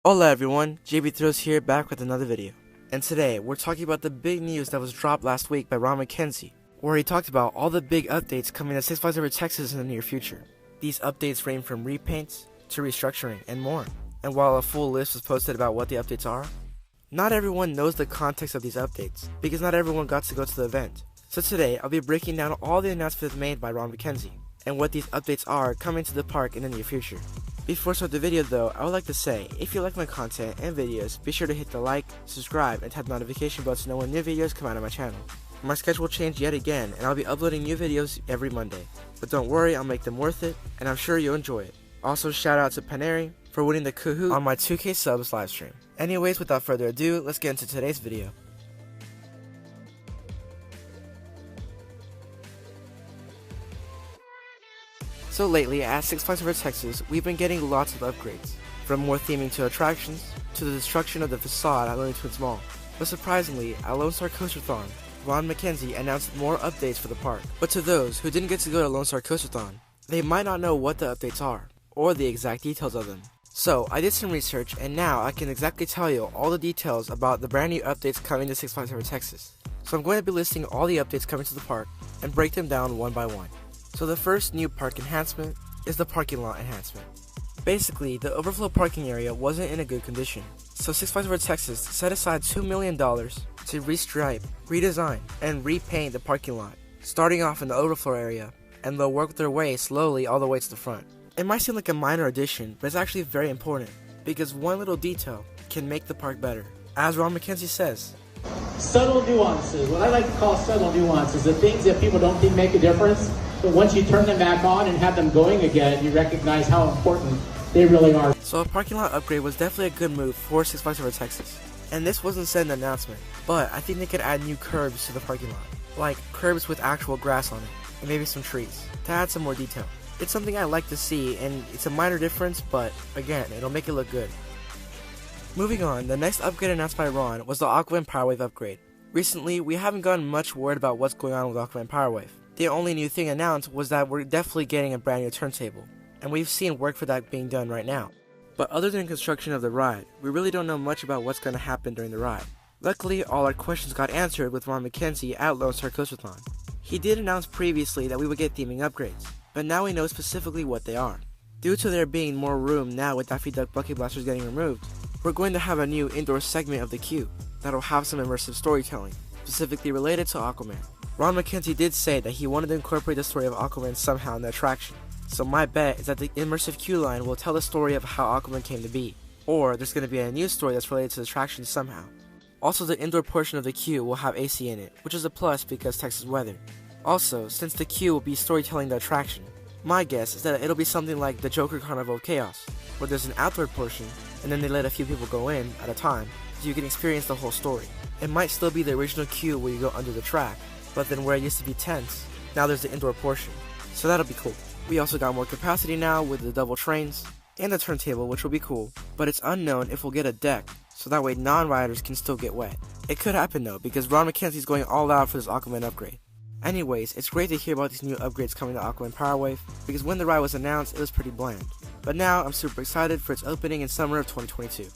Hola everyone, JB Throws here, back with another video. And today, we're talking about the big news that was dropped last week by Ron, where he talked about all the big updates coming to Six Flags Over Texas in the near future. These updates range from repaints to restructuring and more. And while a full list was posted about what the updates are, not everyone knows the context of these updates, because not everyone got to go to the event. So today, I'll be breaking down all the announcements made by Ron, and what these updates are coming to the park in the near future. Before I start the video though, I would like to say, if you like my content and videos, be sure to hit the like, subscribe, and tap the notification bell to know when new videos come out on my channel. My schedule changed yet again, and I'll be uploading new videos every Monday. But don't worry, I'll make them worth it, and I'm sure you'll enjoy it. Also, shout out to Paneri for winning the Kahoot on my 2K subs livestream. Anyways, without further ado, let's get into today's video. So lately, at Six Flags Over Texas, we've been getting lots of upgrades, from more theming to attractions, to the destruction of the facade at Looney Tunes Mall. But surprisingly, at LoneStar Coasterthon, Ron announced more updates for the park. But to those who didn't get to go to LoneStar Coasterthon, they might not know what the updates are, or the exact details of them. So I did some research, and now I can exactly tell you all the details about the brand new updates coming to Six Flags Over Texas. So I'm going to be listing all the updates coming to the park, and break them down one by one. So the first new park enhancement is the parking lot enhancement. Basically, the overflow parking area wasn't in a good condition, so Six Flags Over Texas set aside $2 million to restripe, redesign, and repaint the parking lot, starting off in the overflow area, and they'll work their way slowly all the way to the front. It might seem like a minor addition, but it's actually very important, because one little detail can make the park better. As Ron says, subtle nuances, what I like to call subtle nuances, the things that people don't think make a difference, but once you turn them back on and have them going again, you recognize how important they really are. So a parking lot upgrade was definitely a good move for Six Flags Over Texas. And this wasn't said in the announcement, but I think they could add new curbs to the parking lot. Like curbs with actual grass on it, and maybe some trees, to add some more detail. It's something I like to see, and it's a minor difference, but again, it'll make it look good. Moving on, the next upgrade announced by Ron was the Aquaman Power Wave upgrade. Recently, we haven't gotten much word about what's going on with Aquaman Power Wave. The only new thing announced was that we're definitely getting a brand new turntable, and we've seen work for that being done right now. But other than construction of the ride, we really don't know much about what's going to happen during the ride. Luckily, all our questions got answered with Ron at LoneStar Coasterthon. He did announce previously that we would get theming upgrades, but now we know specifically what they are. Due to there being more room now with Daffy Duck Bucket Blasters getting removed, we're going to have a new indoor segment of the queue that'll have some immersive storytelling, specifically related to Aquaman. Ron did say that he wanted to incorporate the story of Aquaman somehow in the attraction, so my bet is that the immersive queue line will tell the story of how Aquaman came to be, or there's going to be a new story that's related to the attraction somehow. Also, the indoor portion of the queue will have AC in it, which is a plus because Texas weather. Also, since the queue will be storytelling the attraction, my guess is that it'll be something like the Joker Carnival of Chaos, where there's an outdoor portion, and then they let a few people go in at a time, so you can experience the whole story. It might still be the original queue where you go under the track, but then where it used to be tents, now there's the indoor portion, so that'll be cool. We also got more capacity now with the double trains, and the turntable, which will be cool, but it's unknown if we'll get a deck, so that way non-riders can still get wet. It could happen though, because Ron is going all out for this Aquaman upgrade. Anyways, it's great to hear about these new upgrades coming to Aquaman Power Wave, because when the ride was announced, it was pretty bland. But now, I'm super excited for its opening in summer of 2022.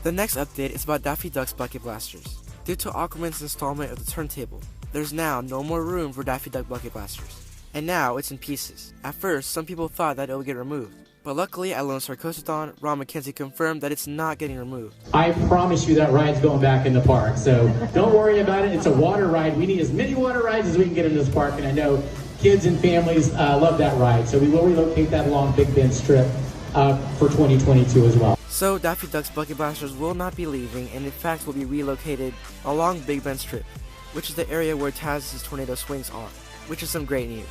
The next update is about Daffy Duck's Bucket Blasters. Due to Aquaman's installment of the turntable, there's now no more room for Daffy Duck Bucket Blasters. And now, it's in pieces. At first, some people thought that it would get removed. But luckily, at LoneStar Coasterthon, Ron confirmed that it's not getting removed. I promise you that ride's going back in the park, so don't worry about it. It's a water ride. We need as many water rides as we can get in this park, and I know kids and families love that ride. So we will relocate that along Big Bend Strip for 2022 as well. So Daffy Duck's Bucket Blasters will not be leaving, and in fact will be relocated along Big Bend Strip, which is the area where Taz's tornado swings are, which is some great news.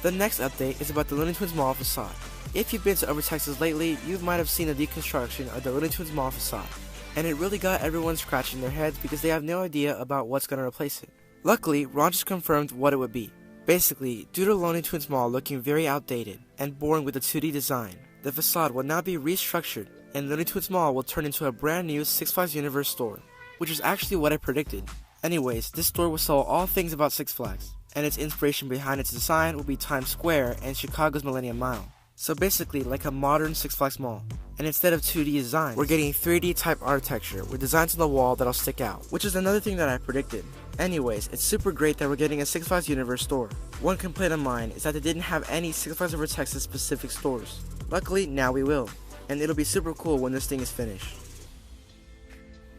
The next update is about the Looney Tunes Mall facade. If you've been to Over Texas lately, you might have seen the deconstruction of the Looney Tunes Mall facade, and it really got everyone scratching their heads because they have no idea about what's going to replace it. Luckily, Ron just confirmed what it would be. Basically, due to Looney Tunes Mall looking very outdated and boring with the 2D design, the facade will now be restructured, and Looney Tunes Mall will turn into a brand new Six Flags Universe store, which is actually what I predicted. Anyways, this store will sell all things about Six Flags, and its inspiration behind its design will be Times Square and Chicago's Millennium Mile. So basically like a modern Six Flags mall. And instead of 2D designs, we're getting 3D type architecture with designs on the wall that'll stick out, which is another thing that I predicted. Anyways, it's super great that we're getting a Six Flags Universe store. One complaint of mine is that they didn't have any Six Flags Over Texas specific stores. Luckily, now we will, and it'll be super cool when this thing is finished.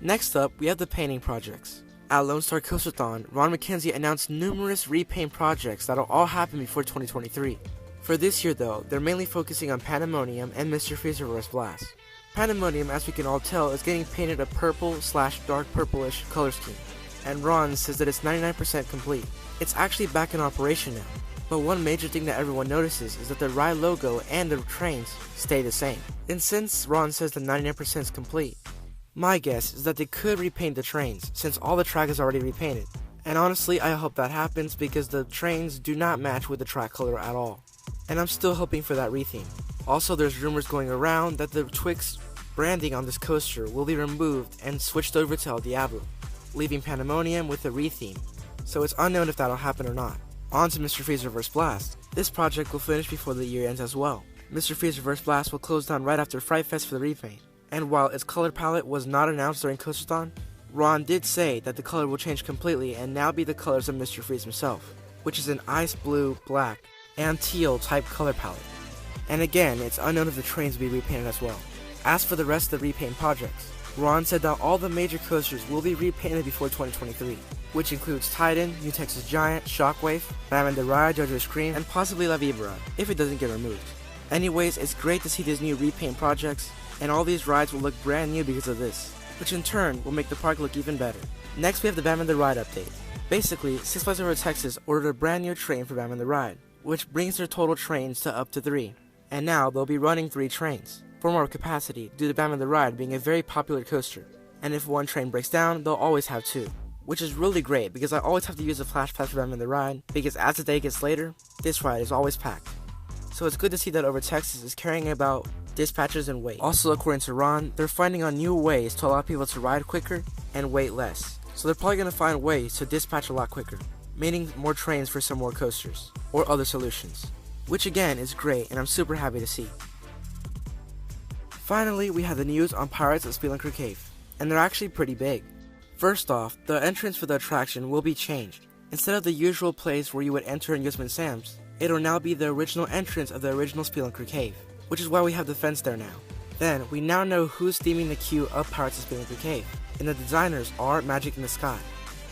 Next up, we have the painting projects. At LoneStar Coasterthon, Ron McKenzie announced numerous repaint projects that'll all happen before 2023. For this year though, they're mainly focusing on Pandemonium and Mr. Freeze Reverse Blast. Pandemonium, as we can all tell, is getting painted a purple/dark purplish color scheme, and Ron says that it's 99% complete. It's actually back in operation now, but one major thing that everyone notices is that the ride logo and the trains stay the same. And since Ron says that 99% is complete, my guess is that they could repaint the trains, since all the track is already repainted. And honestly, I hope that happens because the trains do not match with the track color at all. And I'm still hoping for that retheme. Also, there's rumors going around that the Twix branding on this coaster will be removed and switched over to El Diablo, leaving Pandemonium with a retheme. So it's unknown if that'll happen or not. On to Mr. Freeze Reverse Blast. This project will finish before the year ends as well. Mr. Freeze Reverse Blast will close down right after Fright Fest for the repaint. And while its color palette was not announced during Coasterthon, Ron did say that the color will change completely and now be the colors of Mr. Freeze himself, which is an ice blue, black, and teal type color palette. And again, it's unknown if the trains will be repainted as well. As for the rest of the repaint projects, Ron said that all the major coasters will be repainted before 2023, which includes Titan, New Texas Giant, Shockwave, Batman the Ride, JoJo's Scream, and possibly La Vibra, if it doesn't get removed. Anyways, it's great to see these new repaint projects, and all these rides will look brand new because of this, which in turn will make the park look even better. Next we have the Batman the Ride update. Basically, Six Flags Over Texas ordered a brand new train for Batman the Ride, which brings their total trains to up to 3, and now they'll be running 3 trains, for more capacity due to Batman the Ride being a very popular coaster, and if one train breaks down, they'll always have 2, which is really great because I always have to use a flash pass for Batman the Ride, because as the day gets later, this ride is always packed. So it's good to see that Over Texas is caring about dispatches and wait. Also, according to Ron, they're finding on new ways to allow people to ride quicker and wait less, so they're probably going to find ways to dispatch a lot quicker, meaning more trains for some more coasters, or other solutions, which again is great and I'm super happy to see. Finally, we have the news on Pirates of Spelunker Cave, and they're actually pretty big. First off, the entrance for the attraction will be changed. Instead of the usual place where you would enter in Yosemite Sam's, it'll now be the original entrance of the original Spelunker Cave, which is why we have the fence there now. Then, we now know who's theming the queue of Pirates of Spelunker Cave, and the designers are Magic in the Sky,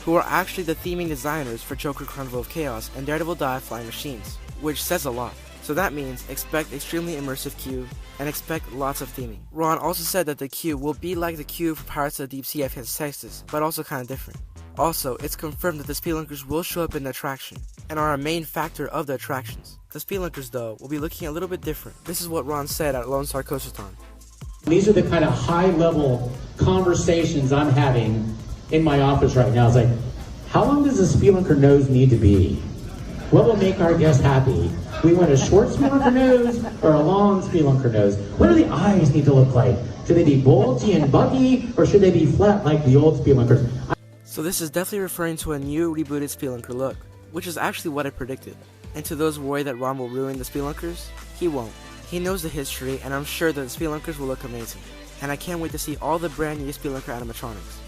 who are actually the theming designers for Joker Carnival of Chaos and Daredevil Dive Flying Machines, which says a lot. So that means expect extremely immersive queue and expect lots of theming. Ron also said that the queue will be like the queue for Pirates of the Deep Sea at Texas, but also kinda different. Also, it's confirmed that the Spelunkers will show up in the attraction, and are a main factor of the attractions. The Spelunkers, though, will be looking a little bit different. This is what Ron said at LoneStar Coasterthon. These are the kind of high-level conversations I'm having in my office right now. It's like, how long does a Spelunker nose need to be? What will make our guests happy? We want a short Spelunker nose or a long Spelunker nose? What do the eyes need to look like? Should they be bulgy and buggy, or should they be flat like the old Spelunkers? So this is definitely referring to a new rebooted Spelunker look, which is actually what I predicted. And to those worried that Ron will ruin the Spelunkers, he won't. He knows the history, and I'm sure that the Spelunkers will look amazing. And I can't wait to see all the brand new Spelunker animatronics.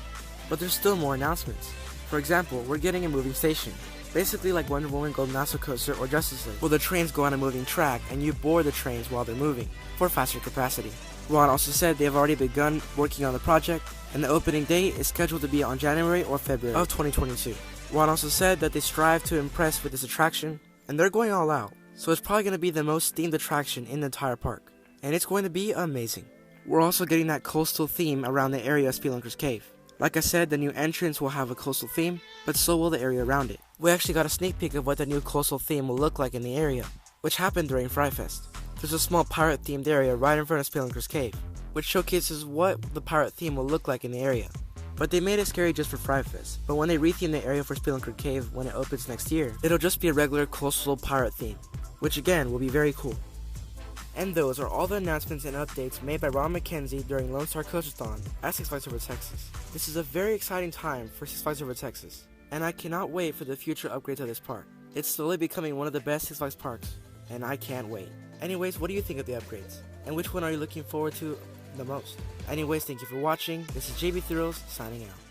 But there's still more announcements. For example, we're getting a moving station. Basically like Wonder Woman Golden Lasso Coaster or Justice League, where the trains go on a moving track and you board the trains while they're moving, for faster capacity. Ron also said they have already begun working on the project, and the opening date is scheduled to be on January or February of 2022. Ron also said that they strive to impress with this attraction, and they're going all out, so it's probably going to be the most themed attraction in the entire park, and it's going to be amazing. We're also getting that coastal theme around the area of Spelunker's Cave. Like I said, the new entrance will have a coastal theme, but so will the area around it. We actually got a sneak peek of what the new coastal theme will look like in the area, which happened during Fright Fest. There's a small pirate themed area right in front of Spelunker's Cave, which showcases what the pirate theme will look like in the area. But they made it scary just for Fright Fest, but when they retheme the area for Spelunker Cave when it opens next year, it'll just be a regular coastal pirate theme, which again will be very cool. And those are all the announcements and updates made by Ron McKenzie during LoneStar Coasterthon at Six Flags Over Texas. This is a very exciting time for Six Flags Over Texas, and I cannot wait for the future upgrades of this park. It's slowly becoming one of the best Six Flags parks, and I can't wait. Anyways, what do you think of the upgrades? And which one are you looking forward to the most? Anyways, thank you for watching. This is JB Thrills, signing out.